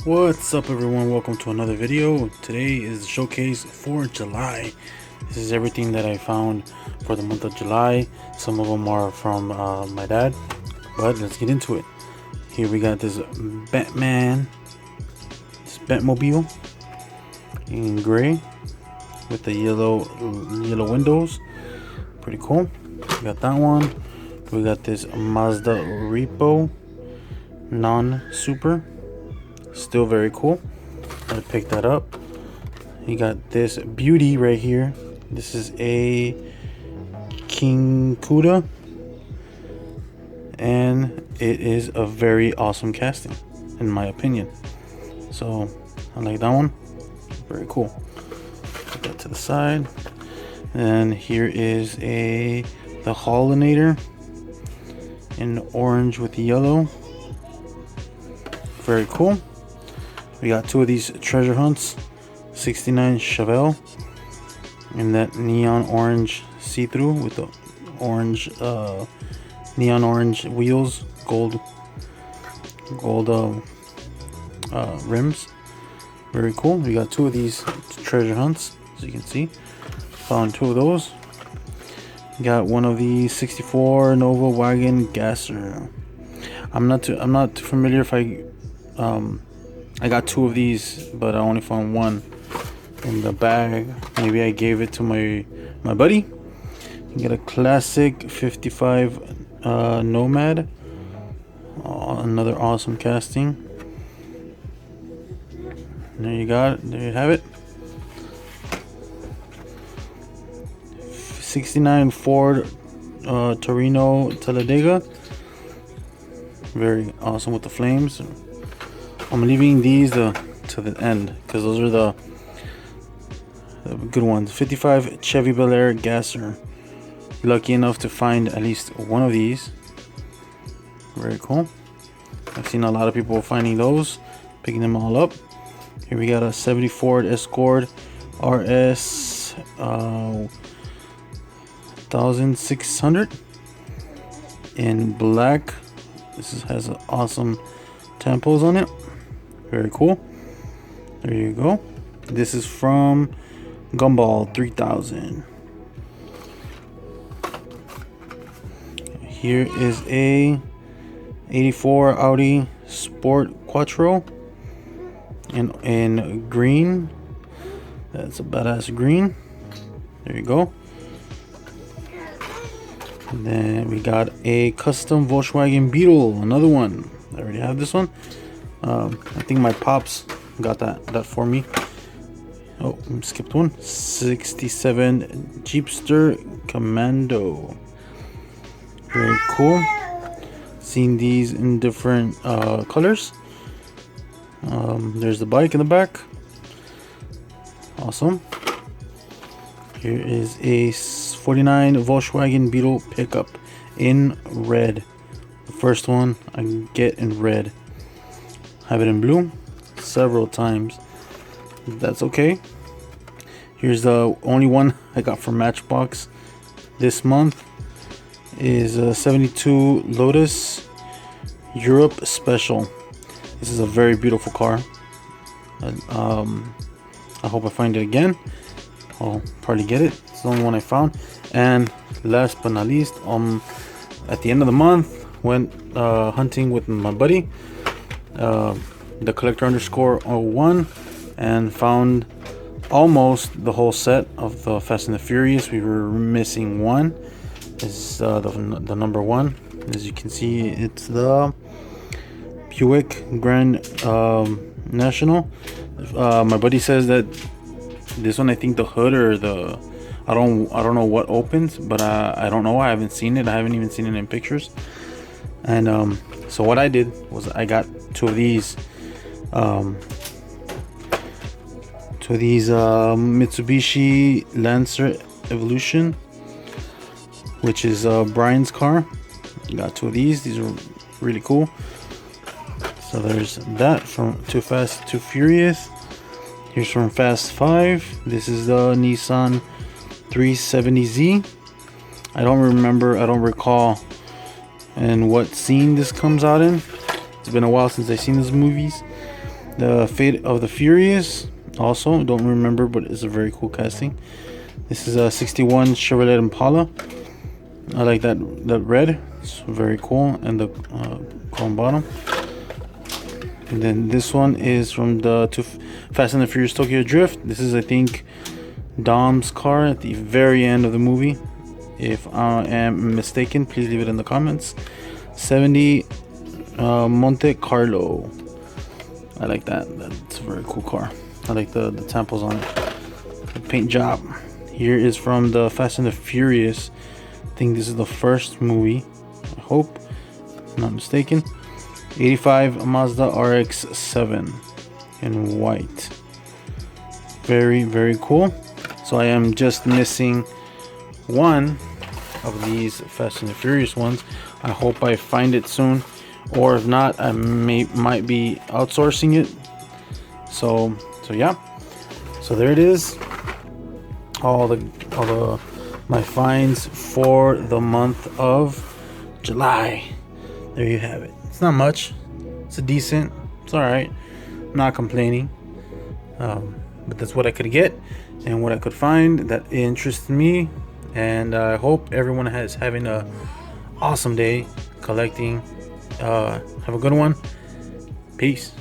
What's up everyone, welcome to another video. Today is the showcase for July. This is everything that I found for the month of July. Some of them are from my dad, but let's get into it. Here we got this Batman, this Batmobile in gray with the yellow windows. Pretty cool. We got that one. We got this Mazda Repo non-super, still very cool. I picked that up. You got this beauty right here. This is a King Kuda, and it is a very awesome casting in my opinion. So I like that one. Very cool. Put that to the side. And here is the Hollinator in orange with yellow. Very cool. We got two of these treasure hunts, 69 Chevelle in that neon orange see-through with the orange neon orange wheels, gold rims. Very cool. We got two of these treasure hunts, as you can see. Found two of those. Got one of the 64 Nova Wagon Gasser. I'm not too familiar if I got two of these, but I only found one in the bag. Maybe I gave it to my buddy. You get a classic 55 Nomad. Another awesome casting. There you got it. There you have it. 69 Ford Torino Talladega. Very awesome with the flames. I'm leaving these to the end because those are the good ones. 55 Chevy Bel Air Gasser. Lucky enough to find at least one of these. Very cool. I've seen a lot of people finding those, picking them all up. Here we got a 70 Ford Escort RS 1600 in black. Has awesome tampos on it. Very cool. There you go. This is from Gumball 3000. Here is a 84 Audi Sport Quattro in green. That's a badass green. There you go. And then we got a custom Volkswagen Beetle, another one. I already have this one. I think my pops got that for me. Oh, skipped one. 67 Jeepster Commando. Very cool. Seen these in different colors. There's the bike in the back. Awesome. Here is a 49 Volkswagen Beetle pickup in red. The first one I get in red. Have it in blue several times. That's okay. Here's the only one I got from Matchbox this month. Is a 72 Lotus Europe Special. This is a very beautiful car. I hope I find it again. I'll probably get it. It's the only one I found. And last but not least, at the end of the month, went hunting with my buddy, the collector underscore 01, and found almost the whole set of the Fast and the Furious. We were missing one. This is the number one. As you can see, it's the Buick Grand National. My buddy says that this one, I think the hood or the I don't know what opens, but I don't know. I haven't seen it. I haven't even seen it in pictures. And so what I did was I got two of these Mitsubishi Lancer Evolution, which is Brian's car. Got two of these. These are really cool. So there's that from Too Fast Too Furious. Here's from Fast 5. This is the Nissan 370Z. I don't recall in what scene this comes out in. It's been a while since I've seen these movies. The Fate of the Furious. Also, don't remember, but it's a very cool casting. This is a 61 Chevrolet Impala. I like that red. It's very cool, and the chrome bottom. And then this one is from the Fast and the Furious Tokyo Drift. This is, I think, Dom's car at the very end of the movie. If I am mistaken, please leave it in the comments. 70 Monte Carlo. I like that. That's a very cool car. I like the temples on it. The paint job. Here is from the Fast and the Furious. I think this is the first movie. I hope I'm not mistaken. 85 Mazda RX-7 in white. Very, very cool. So I am just missing one of these Fast and the Furious ones. I hope I find it soon, or if not, I might be outsourcing it. So yeah. So there it is. All the my finds for the month of July. There you have it. It's not much. It's a decent. It's all right. I'm not complaining. But that's what I could get and what I could find that interested me. And I hope everyone is having a awesome day collecting. Have a good one. Peace.